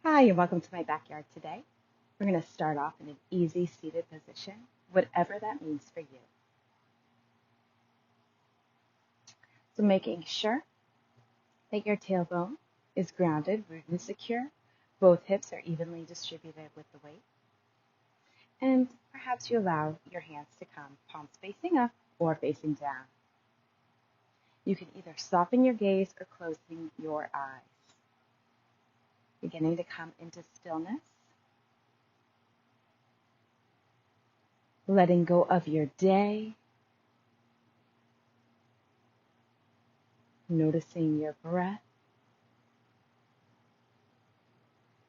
Hi, and welcome to my backyard today. We're going to start off in an easy seated position, whatever that means for you. So making sure that your tailbone is grounded, rooted, and secure. Both hips are evenly distributed with the weight. And perhaps you allow your hands to come palms facing up or facing down. You can either soften your gaze or closing your eyes. Beginning to come into stillness. Letting go of your day. Noticing your breath.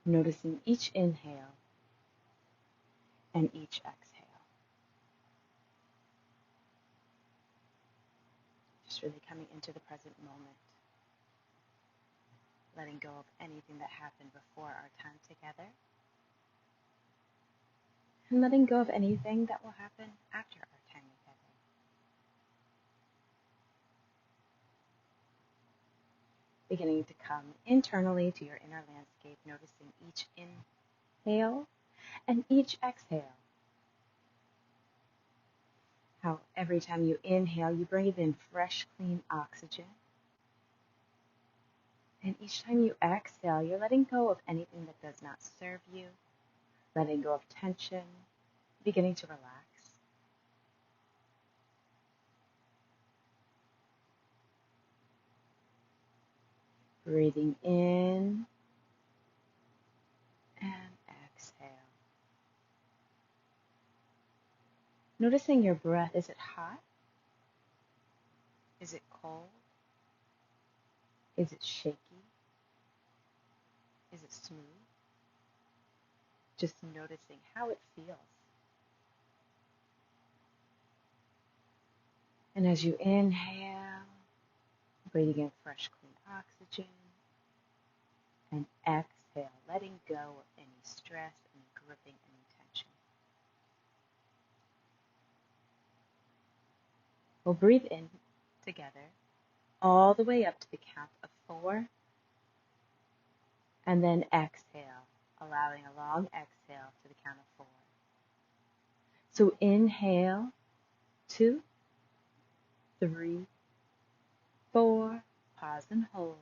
Noticing each inhale and each exhale. Just really coming into the present moment. Letting go of anything that happened before our time together. And letting go of anything that will happen after our time together. Beginning to come internally to your inner landscape, noticing each inhale and each exhale. How every time you inhale, you breathe in fresh, clean oxygen. And each time you exhale, you're letting go of anything that does not serve you, letting go of tension, beginning to relax. Breathing in and exhale. Noticing your breath. Is it hot? Is it cold? Is it shaky? Is it smooth? Just noticing how it feels. And as you inhale, breathing in fresh, clean oxygen, and exhale, letting go of any stress, any gripping, any tension. We'll breathe in together all the way up to the count of 4, and then exhale, allowing a long exhale to the count of 4. So inhale, 2, 3, 4, pause and hold.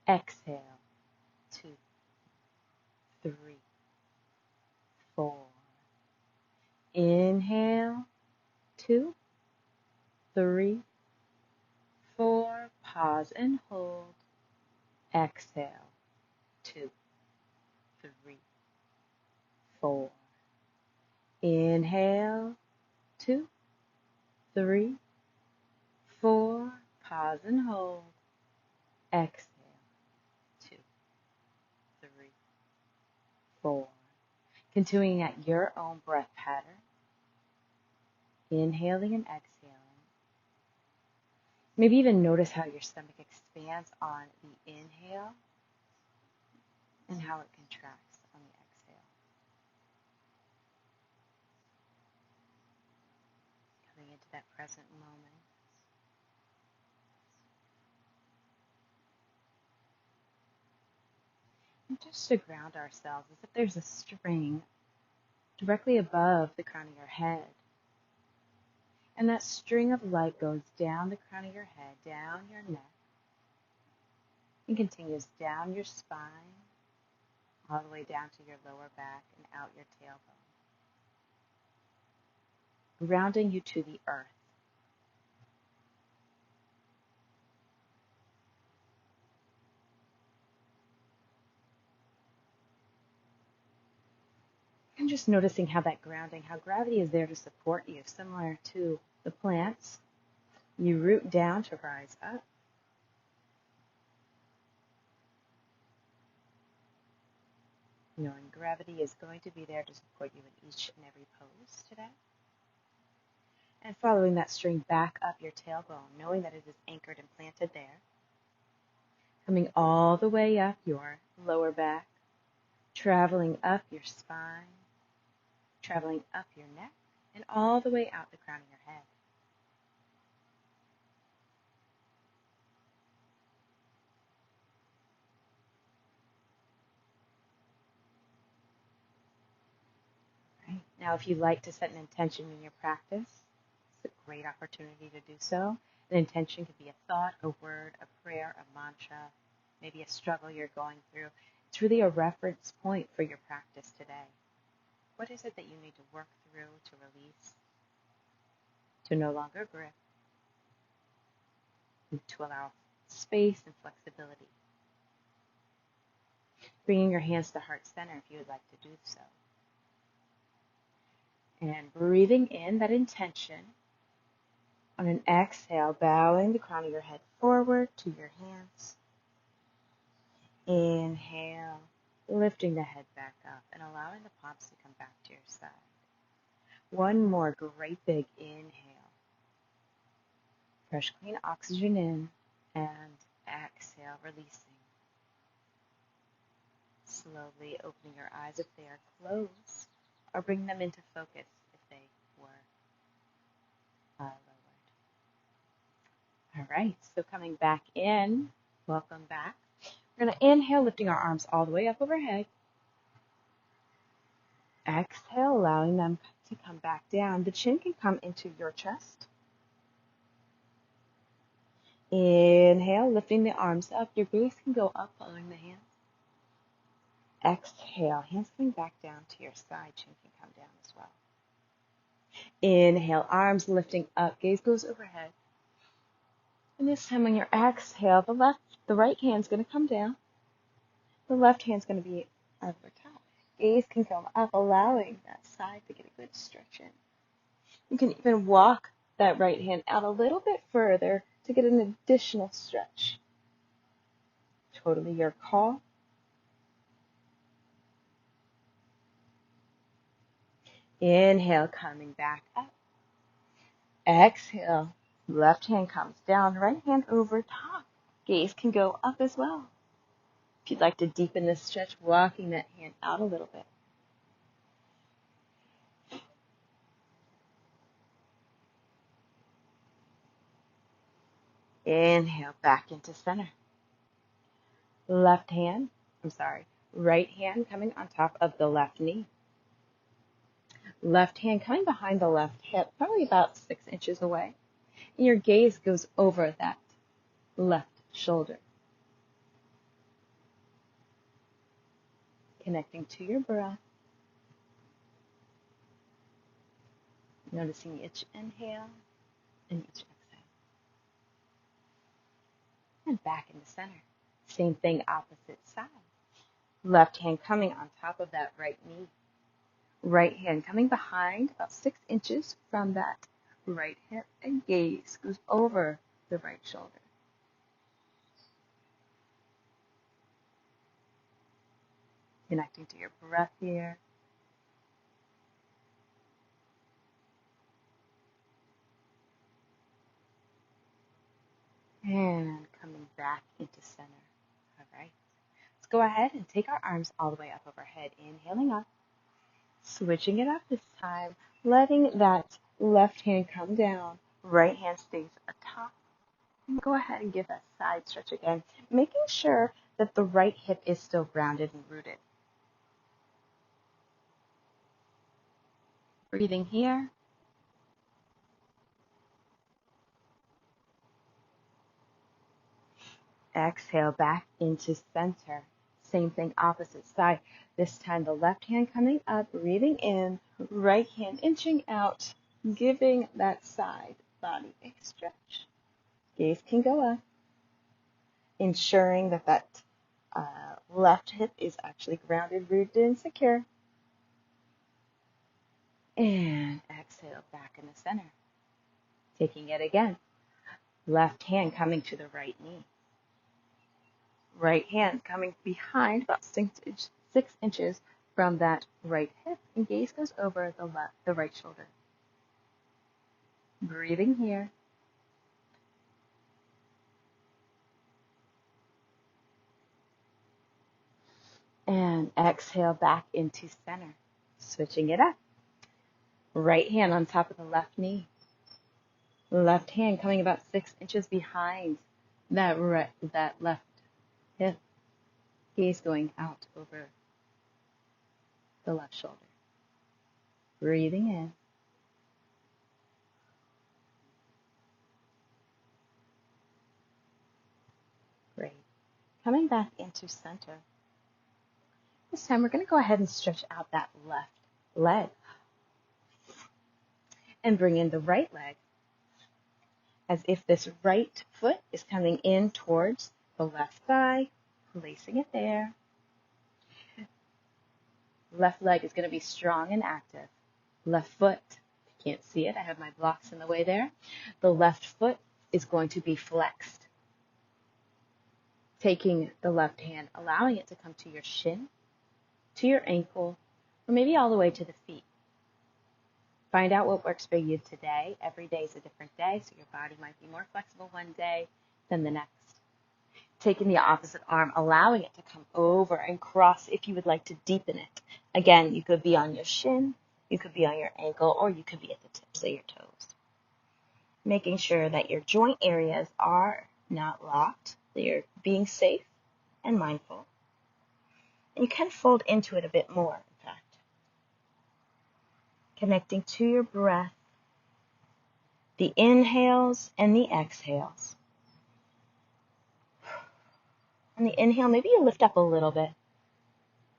Exhale, 2, 3, 4. Inhale, 2, 3, 4, pause and hold. Exhale, 2, 3, 4. Inhale, 2, 3, 4, pause and hold. Exhale, 2, 3, 4. Continuing at your own breath pattern. Inhaling and exhaling. Maybe even notice how your stomach expands on the inhale and how it contracts on the exhale. Coming into that present moment. And just to ground ourselves, as if there's a string directly above the crown of your head. And that string of light goes down the crown of your head, down your neck, and continues down your spine, all the way down to your lower back and out your tailbone. Grounding you to the earth. And just noticing how that grounding, how gravity is there to support you, similar to the plants. You root down to rise up. Knowing gravity is going to be there to support you in each and every pose today. And following that string back up your tailbone, knowing that it is anchored and planted there. Coming all the way up your lower back, traveling up your spine, traveling up your neck, and all the way out the crown of your head. Now, if you'd like to set an intention in your practice, it's a great opportunity to do so. An intention could be a thought, a word, a prayer, a mantra, maybe a struggle you're going through. It's really a reference point for your practice today. What is it that you need to work through, to release, to no longer grip, and to allow space and flexibility? Bringing your hands to heart center if you would like to do so. And breathing in that intention. On an exhale, bowing the crown of your head forward to your hands. Inhale, lifting the head back up and allowing the palms to come back to your side. One more great big inhale. Fresh, clean oxygen in and exhale, releasing. Slowly opening your eyes if they are closed, or bring them into focus if they were lowered. All right, so coming back in, welcome back. We're going to inhale, lifting our arms all the way up overhead. Exhale, allowing them to come back down. The chin can come into your chest. Inhale, lifting the arms up. Your gaze can go up, following the hands. Exhale, hands coming back down to your side. Chin can come down as well. Inhale, arms lifting up. Gaze goes overhead. And this time when you exhale, the right hand's going to come down. The left hand's going to be over top. Gaze can come up, allowing that side to get a good stretch in. You can even walk that right hand out a little bit further to get an additional stretch. Totally your call. Inhale, coming back up. Exhale, left hand comes down, right hand over top. Gaze can go up as well. If you'd like to deepen this stretch, walking that hand out a little bit. Inhale, back into center. Right hand coming on top of the left knee. Left hand coming behind the left hip, probably about 6 inches away. And your gaze goes over that left shoulder. Connecting to your breath. Noticing each inhale and each exhale. And back into center. Same thing, opposite side. Left hand coming on top of that right knee. Right hand coming behind about 6 inches from that right hip, and gaze goes over the right shoulder. Connecting to your breath here. And coming back into center. All right. Let's go ahead and take our arms all the way up overhead. Inhaling up. Switching it up this time. Letting that left hand come down. Right hand stays atop. And go ahead and give that side stretch again. Making sure that the right hip is still grounded and rooted. Breathing here. Exhale back into center. Same thing, opposite side. This time the left hand coming up, breathing in, right hand inching out, giving that side body a stretch. Gaze can go up, ensuring that left hip is actually grounded, rooted, and secure. And exhale back in the center. Taking it again. Left hand coming to the right knee. Right hand coming behind about 6 inches from that right hip, and gaze goes over the right shoulder. Breathing here. And exhale back into center. Switching it up. Right hand on top of the left knee. Left hand coming about 6 inches behind that left hip. Gaze going out over the left shoulder. Breathing in. Great. Coming back into center. This time we're going to go ahead and stretch out that left leg and bring in the right leg as if this right foot is coming in towards the left thigh, placing it there. Left leg is going to be strong and active. Left foot, you can't see it, I have my blocks in the way there. The left foot is going to be flexed. Taking the left hand, allowing it to come to your shin, to your ankle, or maybe all the way to the feet. Find out what works for you today. Every day is a different day, so your body might be more flexible one day than the next. Taking the opposite arm, allowing it to come over and cross if you would like to deepen it. Again, you could be on your shin, you could be on your ankle, or you could be at the tips of your toes. Making sure that your joint areas are not locked, that you're being safe and mindful. And you can fold into it a bit more, in fact. Connecting to your breath, the inhales and the exhales. On the inhale, maybe you lift up a little bit.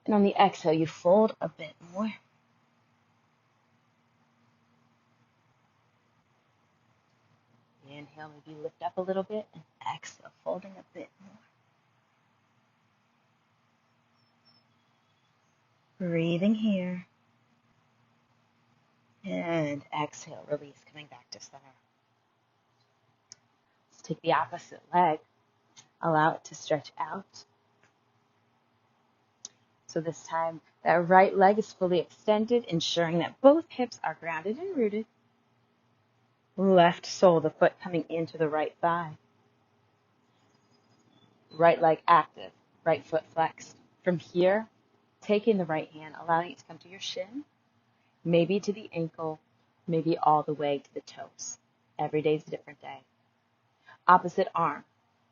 And on the exhale, you fold a bit more. Inhale, maybe lift up a little bit. And exhale, folding a bit more. Breathing here. And exhale, release, coming back to center. Let's take the opposite leg. Allow it to stretch out. So this time, that right leg is fully extended, ensuring that both hips are grounded and rooted. Left sole, the foot coming into the right thigh. Right leg active, right foot flexed. From here, taking the right hand, allowing it to come to your shin, maybe to the ankle, maybe all the way to the toes. Every day is a different day. Opposite arm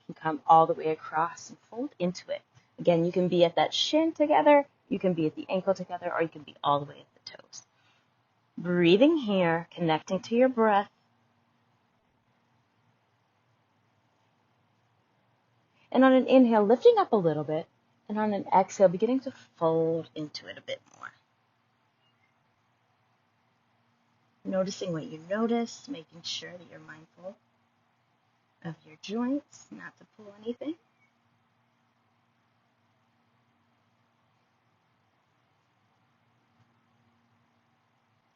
can come all the way across and fold into it. Again, you can be at that shin together, you can be at the ankle together, or you can be all the way at the toes. Breathing here, connecting to your breath. And on an inhale, lifting up a little bit, and on an exhale, beginning to fold into it a bit more. Noticing what you notice, making sure that you're mindful of your joints, not to pull anything.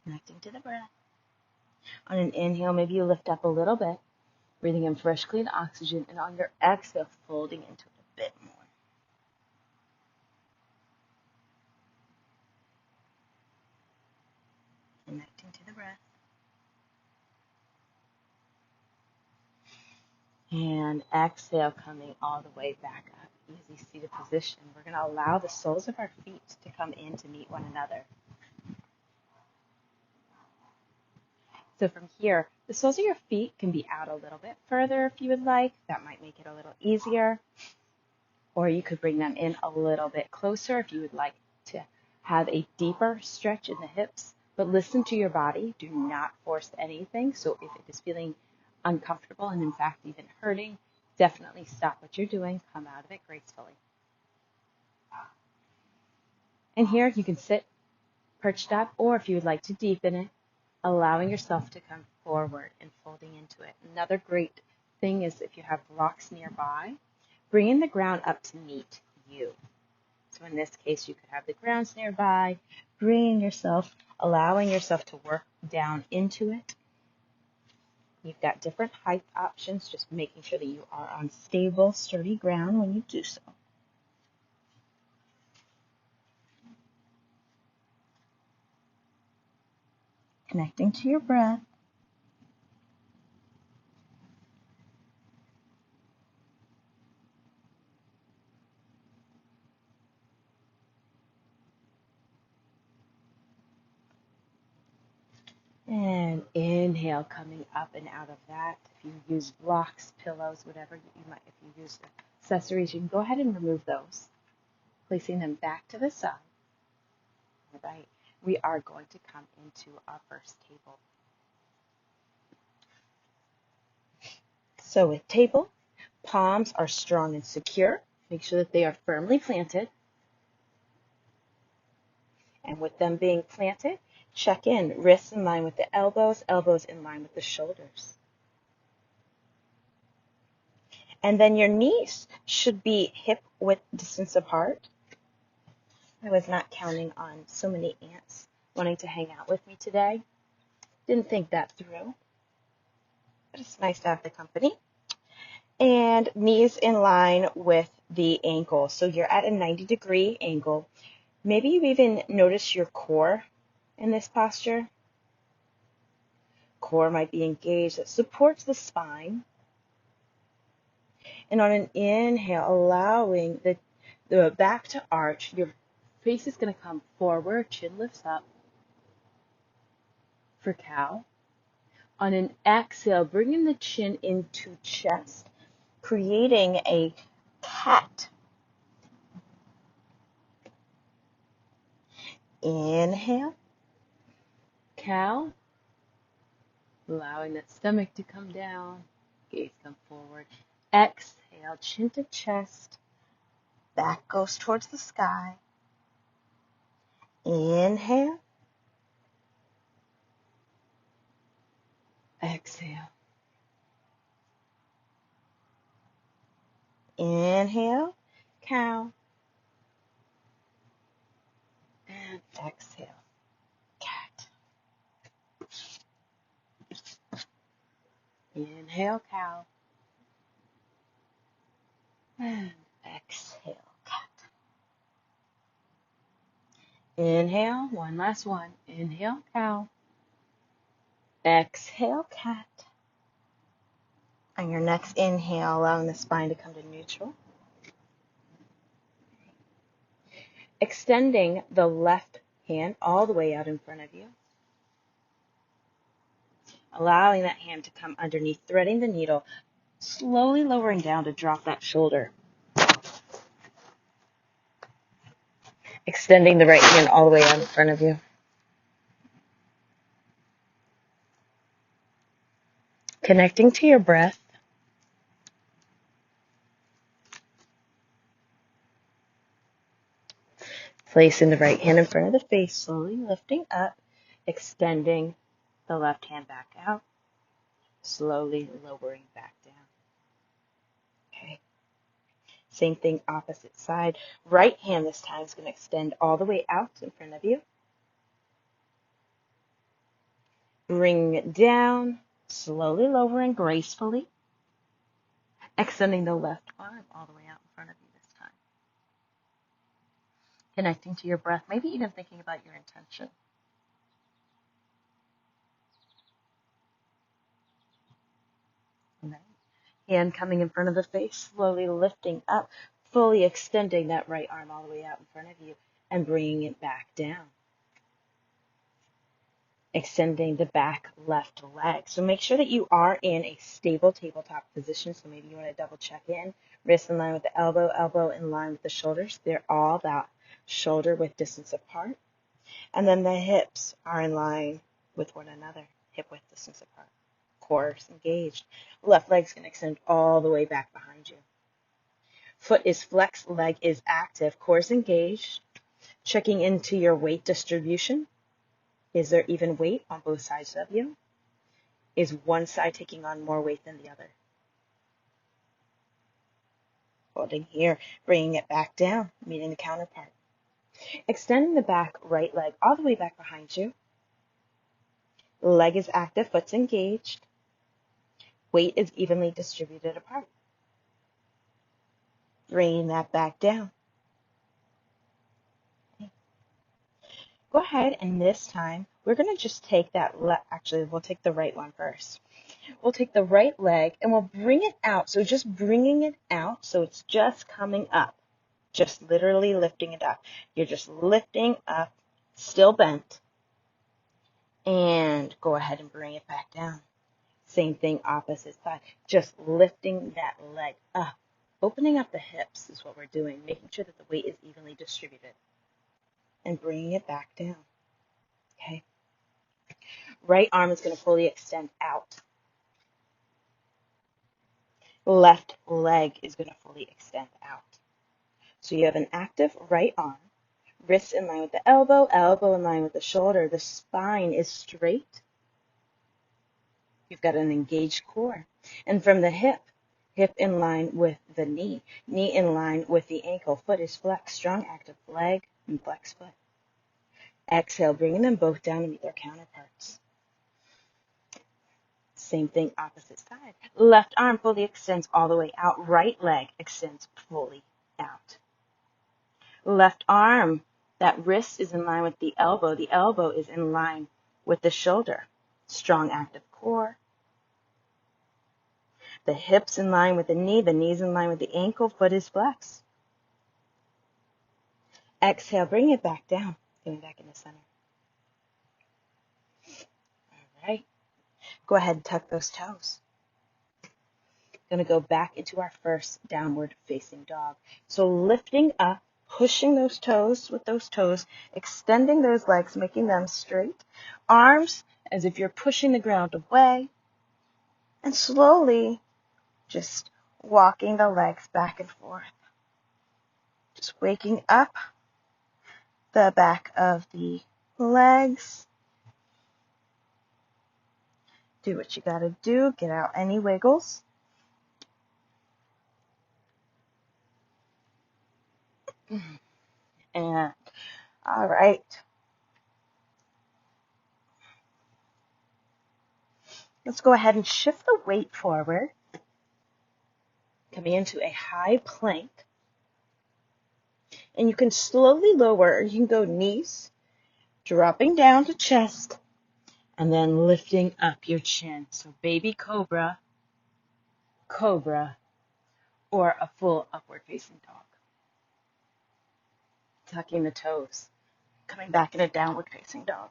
Connecting to the breath. On an inhale, maybe you lift up a little bit, breathing in fresh, clean oxygen, and on your exhale, folding into it a bit more. Connecting to the breath. And exhale, coming all the way back up. Easy seated position. We're going to allow the soles of our feet to come in to meet one another. So from here, the soles of your feet can be out a little bit further if you would like. That might make it a little easier. Or you could bring them in a little bit closer if you would like to have a deeper stretch in the hips. But listen to your body. Do not force anything. So if it is feeling uncomfortable and in fact even hurting, definitely stop what you're doing. Come out of it gracefully. And here you can sit perched up, or if you would like to deepen it, allowing yourself to come forward and folding into it. Another great thing is if you have blocks nearby, bringing the ground up to meet you. So in this case, you could have the grounds nearby, allowing yourself to work down into it. You've got different height options, just making sure that you are on stable, sturdy ground when you do so. Connecting to your breath. And inhale, coming up and out of that. If you use blocks, pillows, whatever you might, if you use accessories, you can go ahead and remove those, placing them back to the side. All right. we are going to come into our first table. So with table, palms are strong and secure. Make sure that they are firmly planted. And with them being planted, check in, wrists in line with the elbows, elbows in line with the shoulders. And then your knees should be hip width distance apart. I was not counting on so many ants wanting to hang out with me today. Didn't think that through. But it's nice to have the company. And knees in line with the ankle. So you're at a 90-degree angle. Maybe you even notice your core in this posture. Core might be engaged. It supports the spine. And on an inhale, allowing the back to arch, your face is going to come forward, chin lifts up for cow. On an exhale, bringing the chin into chest, creating a cat. Inhale, cow, allowing that stomach to come down, gaze come forward. Exhale, chin to chest, back goes towards the sky. Inhale, exhale. Inhale, cow, and exhale, cat. Inhale, cow, and exhale, cat. Inhale, one last one. Inhale, cow. Exhale, cat. On your next inhale, allowing the spine to come to neutral. Extending the left hand all the way out in front of you. Allowing that hand to come underneath, threading the needle, slowly lowering down to drop that shoulder. Extending the right hand all the way out in front of you. Connecting to your breath. Placing the right hand in front of the face, slowly lifting up, extending the left hand back out, slowly lowering back down. Okay. Same thing, opposite side. Right hand this time is going to extend all the way out in front of you. Bring it down, slowly lowering gracefully. Extending the left arm all the way out in front of you this time. Connecting to your breath, maybe even thinking about your intention. Right. Hand coming in front of the face, slowly lifting up, fully extending that right arm all the way out in front of you and bringing it back down. Extending the back left leg. So make sure that you are in a stable tabletop position. So maybe you want to double check in. Wrist in line with the elbow, elbow in line with the shoulders. They're all about shoulder width distance apart. And then the hips are in line with one another, hip width distance apart. Core is engaged. Left leg's going to extend all the way back behind you. Foot is flexed, leg is active, core is engaged. Checking into your weight distribution. Is there even weight on both sides of you? Is one side taking on more weight than the other? Holding here, bringing it back down, meeting the counterpart. Extending the back right leg all the way back behind you. Leg is active, foot's engaged. Weight is evenly distributed apart. Bringing that back down. Okay. Go ahead, and this time, we're going to just take that, actually, we'll take the right one first. We'll take the right leg, and we'll bring it out. So just bringing it out, so it's just coming up. Just literally lifting it up. You're just lifting up, still bent. And go ahead and bring it back down. Same thing, opposite side. Just lifting that leg up. Opening up the hips is what we're doing, making sure that the weight is evenly distributed. And bringing it back down. Okay. Right arm is going to fully extend out. Left leg is going to fully extend out. So you have an active right arm, wrist in line with the elbow, elbow in line with the shoulder. The spine is straight. You've got an engaged core. And from the hip, hip in line with the knee, knee in line with the ankle, foot is flexed, strong active leg and flexed foot. Exhale, bringing them both down to meet their counterparts. Same thing, opposite side. Left arm fully extends all the way out. Right leg extends fully out. Left arm, that wrist is in line with the elbow. The elbow is in line with the shoulder. Strong active core. The hips in line with the knee's in line with the ankle, foot is flexed. Exhale, bring it back down, going back in the center. All right. Go ahead and tuck those toes. Going to go back into our first downward facing dog. So lifting up, pushing those toes with those toes, extending those legs, making them straight. Arms as if you're pushing the ground away. And slowly just walking the legs back and forth. Just waking up the back of the legs. Do what you got to do. Get out any wiggles. And all right. Let's go ahead and shift the weight forward. Coming into a high plank. And you can slowly lower, or you can go knees, dropping down to chest, and then lifting up your chin. So baby cobra, cobra, or a full upward facing dog. Tucking the toes, coming back in a downward facing dog.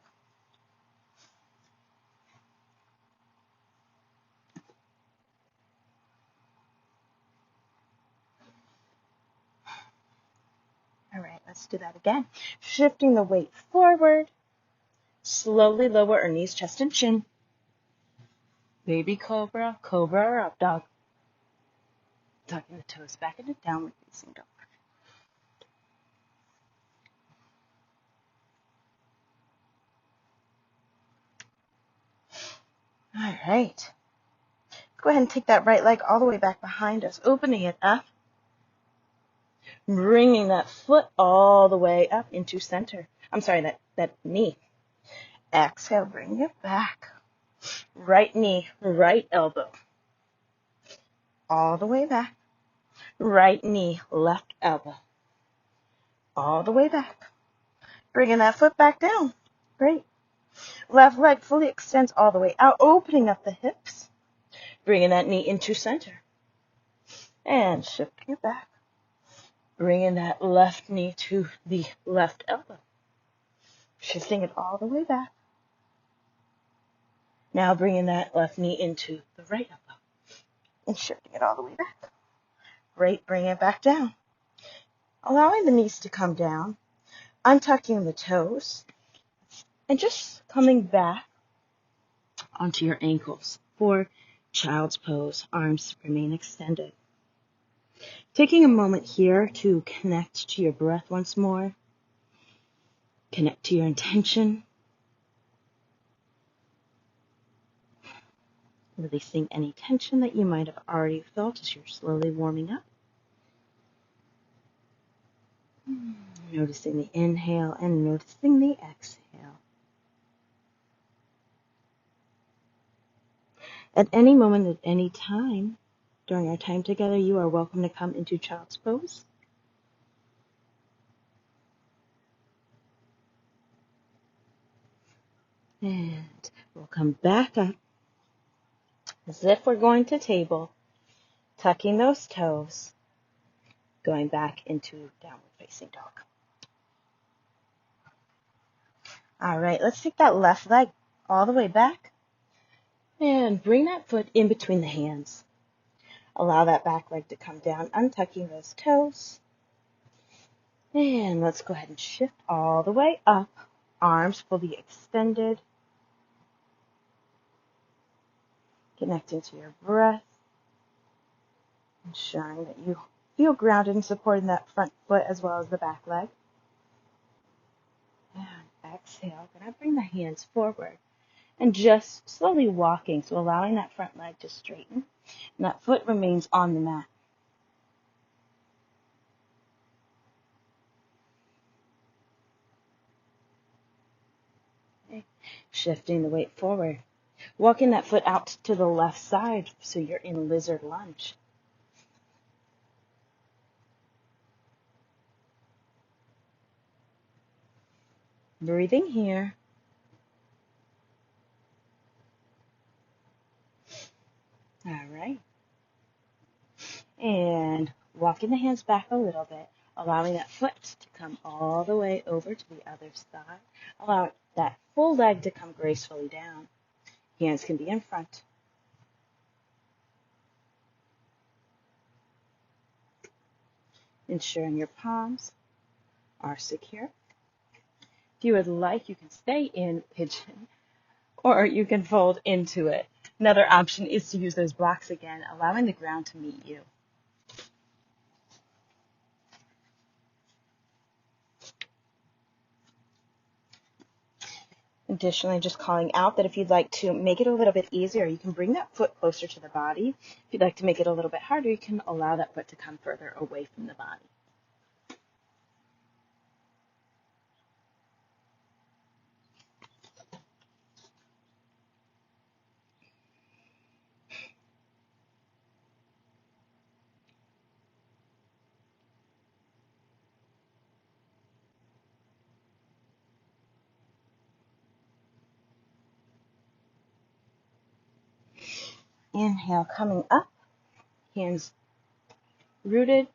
All right, let's do that again. Shifting the weight forward, slowly lower our knees, chest, and chin. Baby cobra, cobra, or up dog. Tucking the toes back into downward facing dog. All right. Go ahead and take that right leg all the way back behind us, opening it up. Bringing that foot all the way up into center. I'm sorry, that knee. Exhale, bring it back. Right knee, right elbow. All the way back. Right knee, left elbow. All the way back. Bringing that foot back down. Great. Left leg fully extends all the way out, opening up the hips. Bringing that knee into center. And shifting it back. Bringing that left knee to the left elbow. Shifting it all the way back. Now bringing that left knee into the right elbow. And shifting it all the way back. Great, bring it back down. Allowing the knees to come down. Untucking the toes. And just coming back onto your ankles for child's pose. Arms remain extended. Taking a moment here to connect to your breath once more. Connect to your intention. Releasing any tension that you might have already felt as you're slowly warming up. Noticing the inhale and noticing the exhale. At any moment, at any time, during our time together, you are welcome to come into child's pose. And we'll come back up as if we're going to table, tucking those toes, going back into downward facing dog. All right, let's take that left leg all the way back and bring that foot in between the hands. Allow that back leg to come down, untucking those toes. And let's go ahead and shift all the way up arms fully extended, connecting to your breath, ensuring that you feel grounded and supporting that front foot as well as the back leg. And exhale, gonna bring the hands forward and just slowly walking, so allowing that front leg to straighten and that foot remains on the mat. Okay. Shifting the weight forward, walking that foot out to the left side so you're in lizard lunge. Breathing here. All right. And walking the hands back a little bit, allowing that foot to come all the way over to the other side. Allow that full leg to come gracefully down. Hands can be in front. Ensuring your palms are secure. If you would like, you can stay in pigeon or you can fold into it. Another option is to use those blocks again, allowing the ground to meet you. Additionally, just calling out that if you'd like to make it a little bit easier, you can bring that foot closer to the body. If you'd like to make it a little bit harder, you can allow that foot to come further away from the body. Inhale, coming up, hands rooted,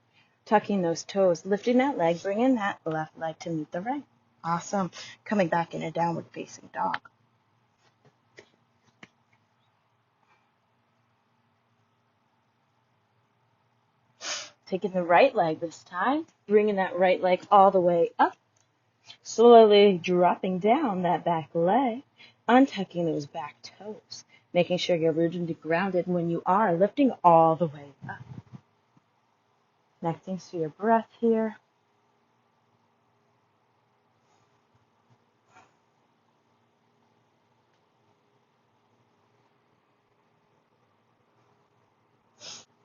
tucking those toes, lifting that leg, bringing that left leg to meet the right. Awesome. Coming back in a downward facing dog. Taking the right leg this time, bringing that right leg all the way up, slowly dropping down that back leg, untucking those back toes, making sure you're rooted and grounded when you are, lifting all the way up. Connecting to your breath here.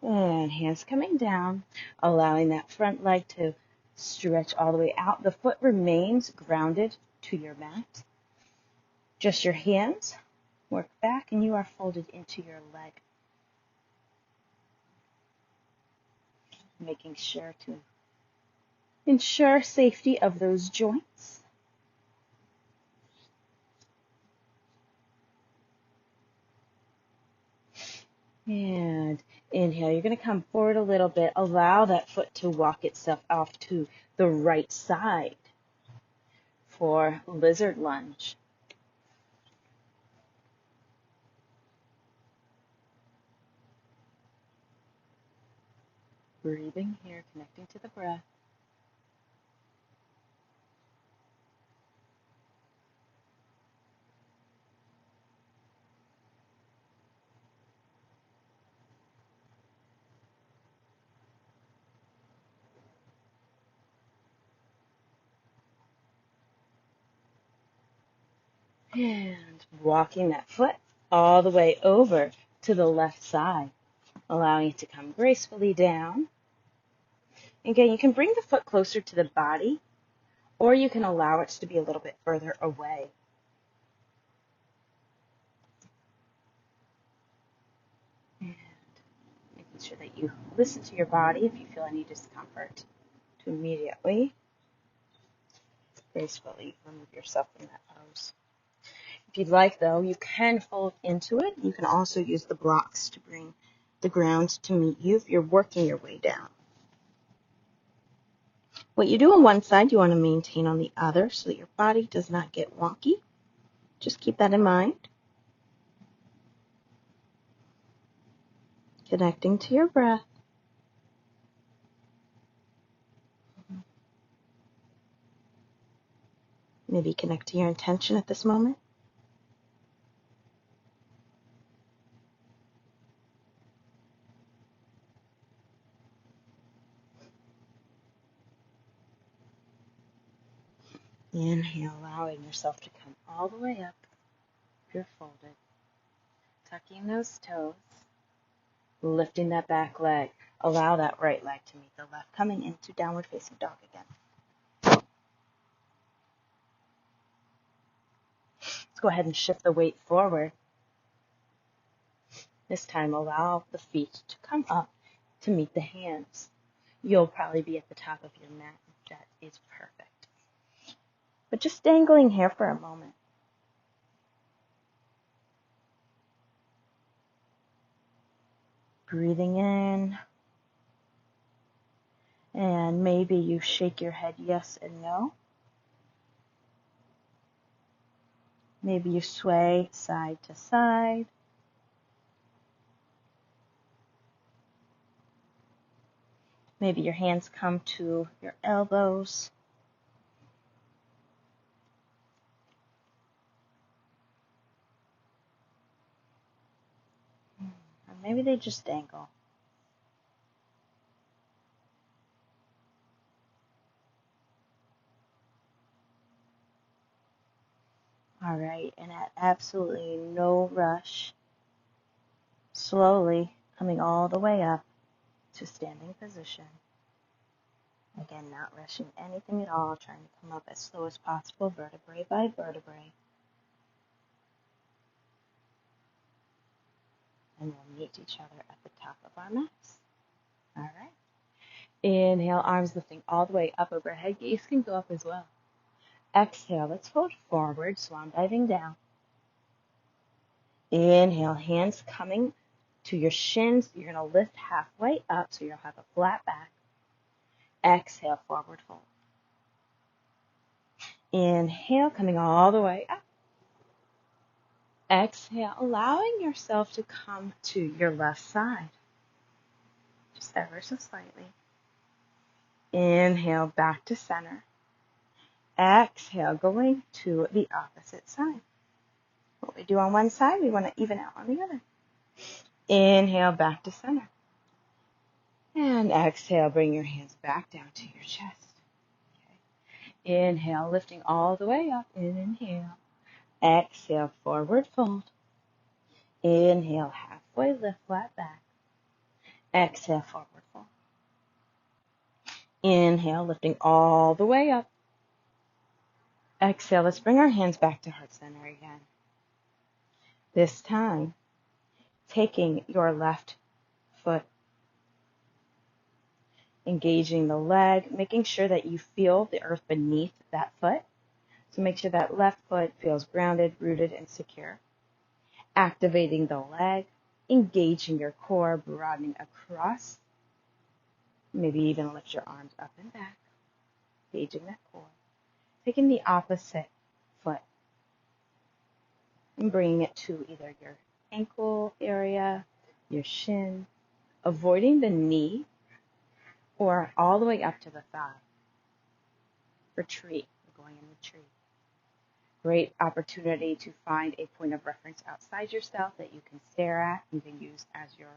And hands coming down, allowing that front leg to stretch all the way out. The foot remains grounded to your mat. Just your hands work back and you are folded into your leg. Making sure to ensure safety of those joints. And inhale, you're going to come forward a little bit. Allow that foot to walk itself off to the right side for lizard lunge. Breathing here, connecting to the breath. And walking that foot all the way over to the left side, allowing it to come gracefully down. Again, you can bring the foot closer to the body, or you can allow it to be a little bit further away. And making sure that you listen to your body if you feel any discomfort to immediately, gracefully remove yourself from that pose. If you'd like, though, you can fold into it. You can also use the blocks to bring the ground to meet you if you're working your way down. What you do on one side, you want to maintain on the other so that your body does not get wonky. Just keep that in mind. Connecting to your breath. Maybe connect to your intention at this moment. Inhale, allowing yourself to come all the way up if you're folded. Tucking those toes, lifting that back leg. Allow that right leg to meet the left, coming into downward facing dog again. Let's go ahead and shift the weight forward. This time, allow the feet to come up to meet the hands. You'll probably be at the top of your mat. That is perfect. But just dangling here for a moment. Breathing in. And maybe you shake your head yes and no. Maybe you sway side to side. Maybe your hands come to your elbows. Or maybe they just dangle. All right, and at absolutely no rush, slowly coming all the way up to standing position. Again, not rushing anything at all, trying to come up as slow as possible, vertebrae by vertebrae. And we'll meet each other at the top of our mats. All right. Inhale, arms lifting all the way up overhead. Gaze can go up as well. Exhale, let's fold forward, swan diving down. Inhale, hands coming to your shins. You're going to lift halfway up so you'll have a flat back. Exhale, forward fold. Inhale, coming all the way up. Exhale, allowing yourself to come to your left side. Just ever so slightly. Inhale, back to center. Exhale, going to the opposite side. What we do on one side, we want to even out on the other. Inhale, back to center. And exhale, bring your hands back down to your chest. Okay. Inhale, lifting all the way up. Inhale. Exhale, forward fold. Inhale, halfway lift, flat back. Exhale, forward fold. Inhale, lifting all the way up. Exhale, let's bring our hands back to heart center again. This time, taking your left foot, engaging the leg, making sure that you feel the earth beneath that foot. So make sure that left foot feels grounded, rooted, and secure. Activating the leg, engaging your core, broadening across. Maybe even lift your arms up and back, engaging that core. Taking the opposite foot and bringing it to either your ankle area, your shin, avoiding the knee, or all the way up to the thigh. Retreat. We're going in retreat. Great opportunity to find a point of reference outside yourself that you can stare at, you can use as your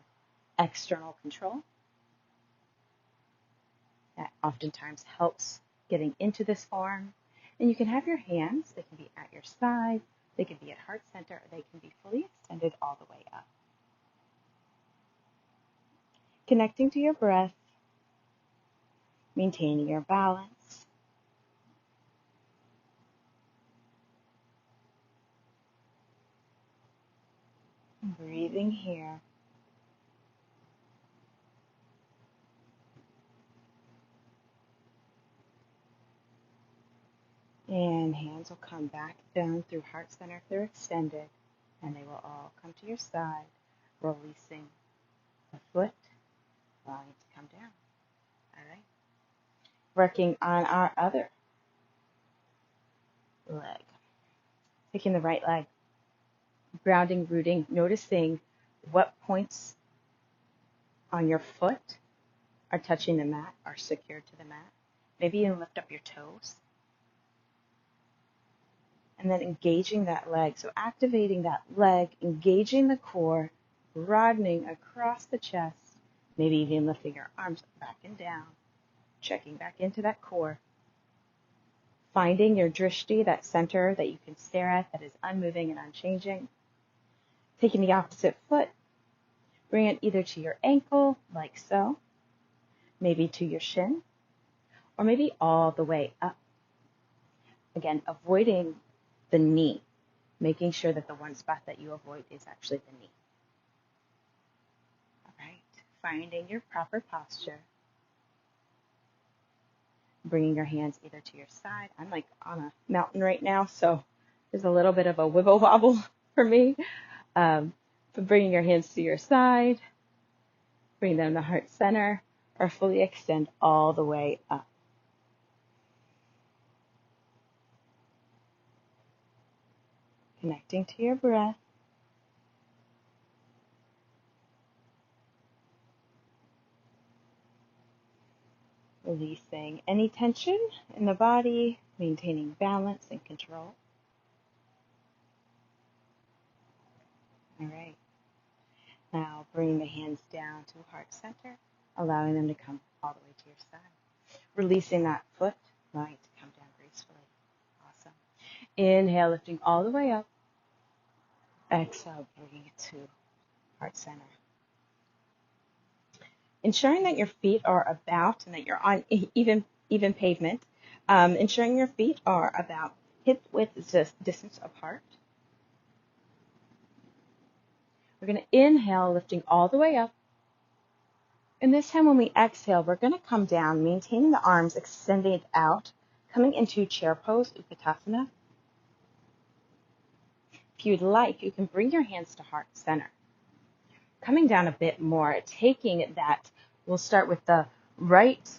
external control. That oftentimes helps getting into this form. And you can have your hands, they can be at your side, they can be at heart center, or they can be fully extended all the way up. Connecting to your breath, maintaining your balance. Breathing here. And hands will come back down through heart center if they're extended. And they will all come to your side, releasing the foot, allowing it to come down. All right. Working on our other leg. Taking the right leg. Grounding, rooting, noticing what points on your foot are touching the mat, are secured to the mat. Maybe you lift up your toes. and then engaging that leg. So activating that leg, engaging the core, broadening across the chest, maybe even lifting your arms back and down, checking back into that core. Finding your drishti, that center that you can stare at that is unmoving and unchanging. Taking the opposite foot, bring it either to your ankle, like so, maybe to your shin, or maybe all the way up. Again, avoiding the knee, making sure that the one spot that you avoid is actually the knee. All right, finding your proper posture. Bringing your hands either to your side. I'm like on a mountain right now, so there's a little bit of a wibble wobble for me. But bringing your hands to your side, bring them to heart center, or fully extend all the way up. Connecting to your breath. Releasing any tension in the body, maintaining balance and control. All right. Now bring the hands down to heart center, allowing them to come all the way to your side. Releasing that foot, right, to come down gracefully. Awesome. Inhale, lifting all the way up. Exhale, bringing it to heart center. Ensuring that your feet are about, and that you're on even pavement, ensuring your feet are about hip width distance apart. We're going to inhale, lifting all the way up. And this time when we exhale, we're going to come down, maintaining the arms extended out, coming into chair pose, Utkatasana. If you'd like, you can bring your hands to heart center. Coming down a bit more, taking that, we'll start with the right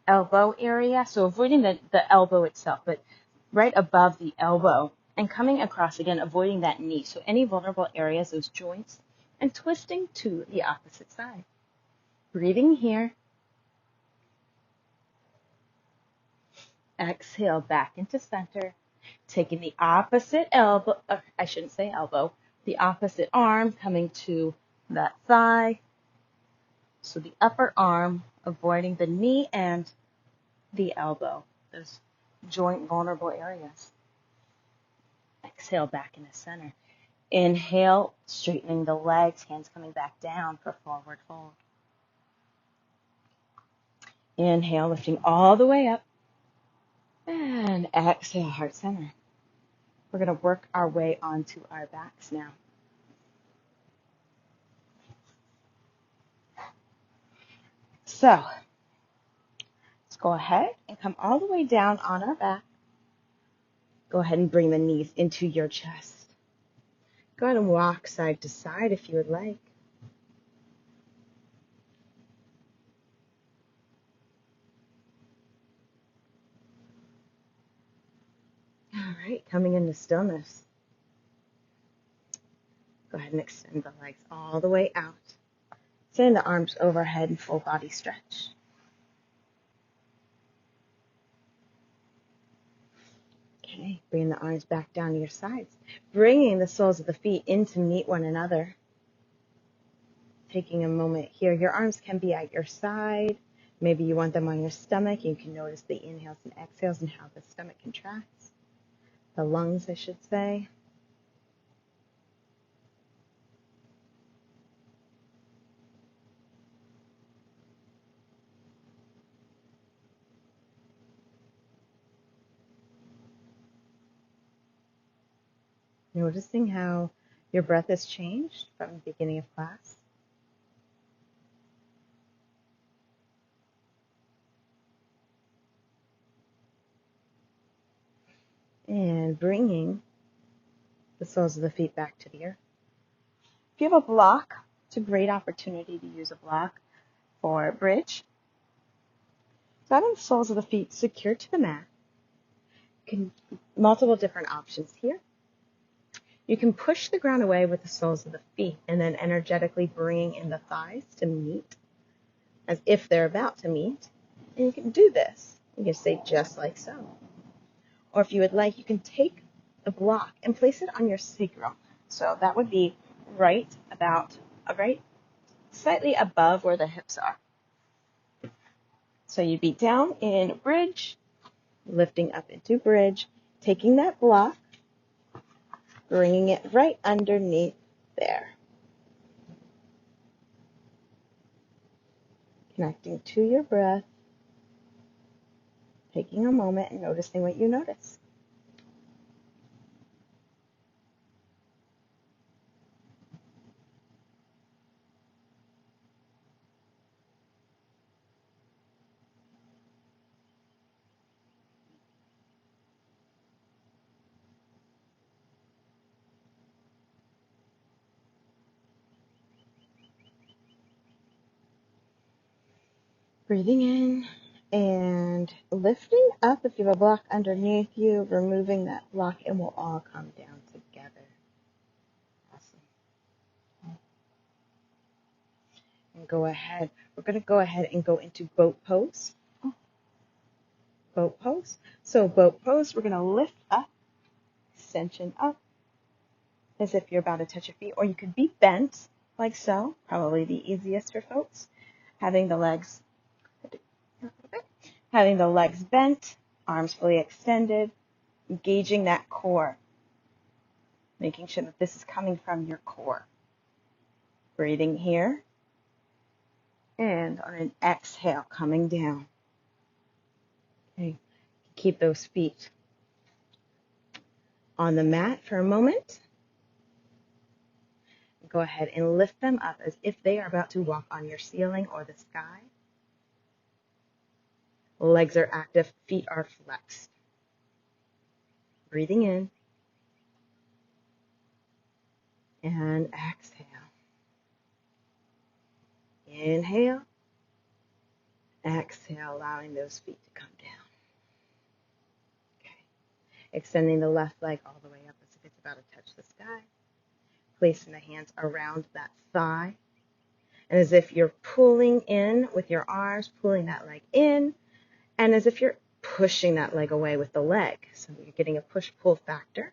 elbow area, so avoiding the elbow itself, but right above the elbow, and coming across again, avoiding that knee. So any vulnerable areas, those joints, and twisting to the opposite side. Breathing here. Exhale back into center, taking the opposite elbow, I shouldn't say elbow, the opposite arm coming to that thigh. So the upper arm, avoiding the knee and the elbow, those joint vulnerable areas. Exhale back into center. Inhale, straightening the legs, hands coming back down for forward fold. Inhale, lifting all the way up. And exhale, heart center. We're going to work our way onto our backs now. So, let's go ahead and come all the way down on our back. Go ahead and bring the knees into your chest. Go ahead and walk side to side if you would like. All right, coming into stillness. Go ahead and extend the legs all the way out. Send the arms overhead and full body stretch. Okay, bring the arms back down to your sides. Bringing the soles of the feet in to meet one another. Taking a moment here. Your arms can be at your side. Maybe you want them on your stomach. You can notice the inhales and exhales and how the stomach contracts. The lungs, I should say. Noticing how your breath has changed from the beginning of class. And bringing the soles of the feet back to the earth. If you have a block, it's a great opportunity to use a block for bridge. So having the soles of the feet secured to the mat. Multiple different options here. You can push the ground away with the soles of the feet and then energetically bringing in the thighs to meet as if they're about to meet. And you can do this. You can stay just like so. Or if you would like, you can take the block and place it on your sacrum. So that would be right slightly above where the hips are. So you'd be down in bridge, lifting up into bridge, taking that block, bringing it right underneath there. Connecting to your breath, taking a moment and noticing what you notice. Breathing in and lifting up. If you have a block underneath you, removing that block, and we'll all come down together. Awesome. And go ahead. We're going to go ahead and go into boat pose. Boat pose. So boat pose, we're going to lift up, extension up, as if you're about to touch your feet, or you could be bent like so, probably the easiest for folks. Having the legs bent, arms fully extended, engaging that core, making sure that this is coming from your core. Breathing here, and on an exhale, coming down. Okay. Keep those feet on the mat for a moment. Go ahead and lift them up as if they are about to walk on your ceiling or the sky. Legs are active, feet are flexed. Breathing in and exhale. Inhale, exhale, allowing those feet to come down. Okay. Extending the left leg all the way up as if it's about to touch the sky. Placing the hands around that thigh. And as if you're pulling in with your arms, pulling that leg in, and as if you're pushing that leg away with the leg. So you're getting a push-pull factor.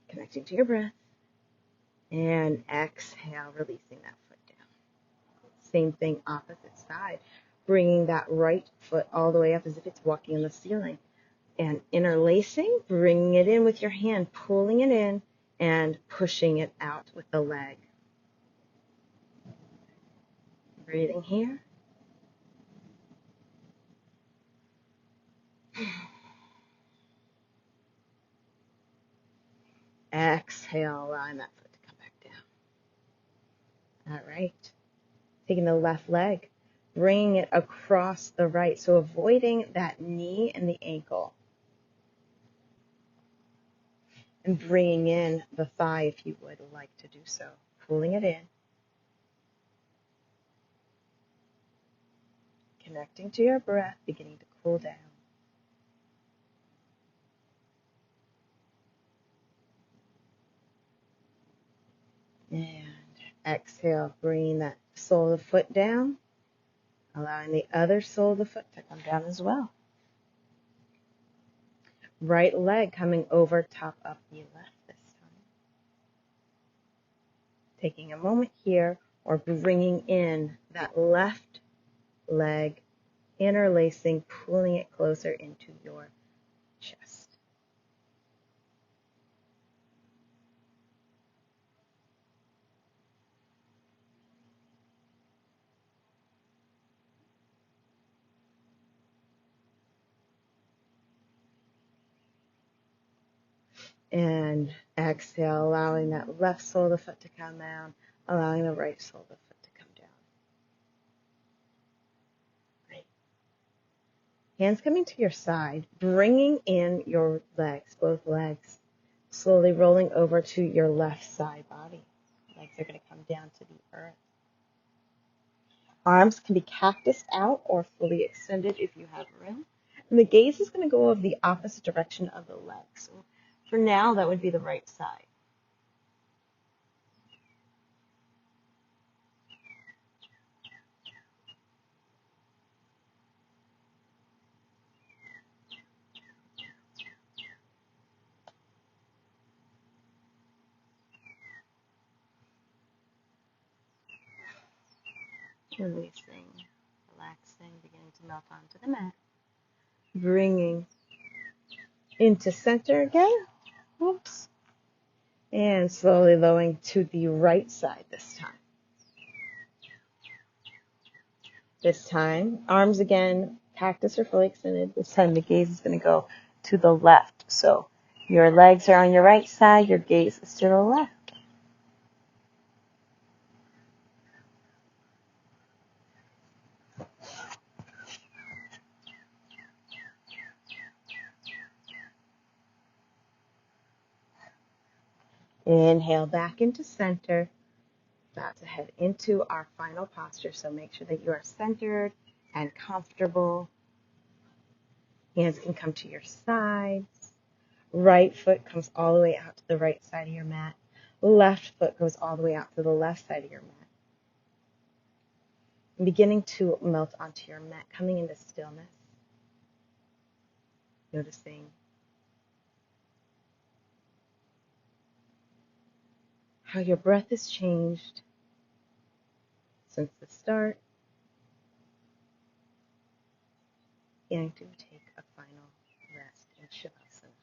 Connecting to your breath. And exhale, releasing that foot down. Same thing, opposite side. Bringing that right foot all the way up as if it's walking on the ceiling. And interlacing, bringing it in with your hand, pulling it in, and pushing it out with the leg. Breathing here. Exhale, allowing that foot to come back down. All right. Taking the left leg, bringing it across the right. So avoiding that knee and the ankle. And bringing in the thigh if you would like to do so. Pulling it in. Connecting to your breath, beginning to cool down. And exhale, bringing that sole of the foot down, allowing the other sole of the foot to come down as well. Right leg coming over top of the left this time. Taking a moment here, or bringing in that left leg, interlacing, pulling it closer into your chest. And exhale, allowing that left sole of the foot to come down, allowing the right sole of the foot to come down. Right. Hands coming to your side, bringing in your legs, both legs, slowly rolling over to your left side body. Legs are going to come down to the earth. Arms can be cactused out or fully extended if you have room. And the gaze is going to go of the opposite direction of the legs. So for now, that would be the right side. Releasing, relaxing, beginning to melt onto the mat. Bringing into center again. Oops. And slowly lowering to the right side this time. This time, arms again, cactus are fully extended. This time the gaze is going to go to the left. So your legs are on your right side, your gaze is to the left. Inhale back into center. About to head into our final posture, so make sure that you are centered and comfortable. Hands can come to your sides. Right foot comes all the way out to the right side of your mat. Left foot goes all the way out to the left side of your mat. And beginning to melt onto your mat, coming into stillness. Noticing how your breath has changed since the start. And to take a final rest in Shavasana.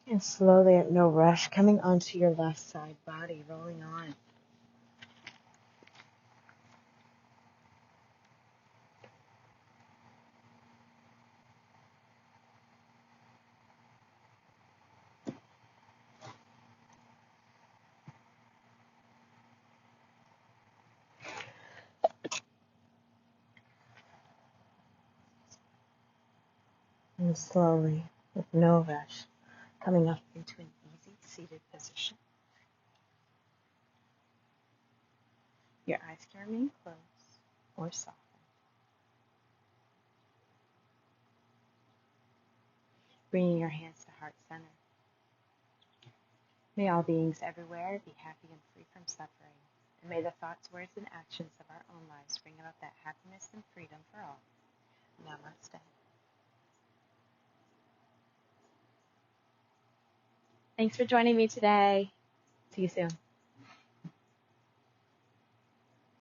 And slowly, at no rush, coming onto your left side body, rolling on. And slowly, with no rush, coming up into an easy seated position. Your eyes can remain closed or softened. Bringing your hands to heart center. May all beings everywhere be happy and free from suffering. And may the thoughts, words, and actions of our own lives bring about that happiness and freedom for all. Namaste. Thanks for joining me today. See you soon.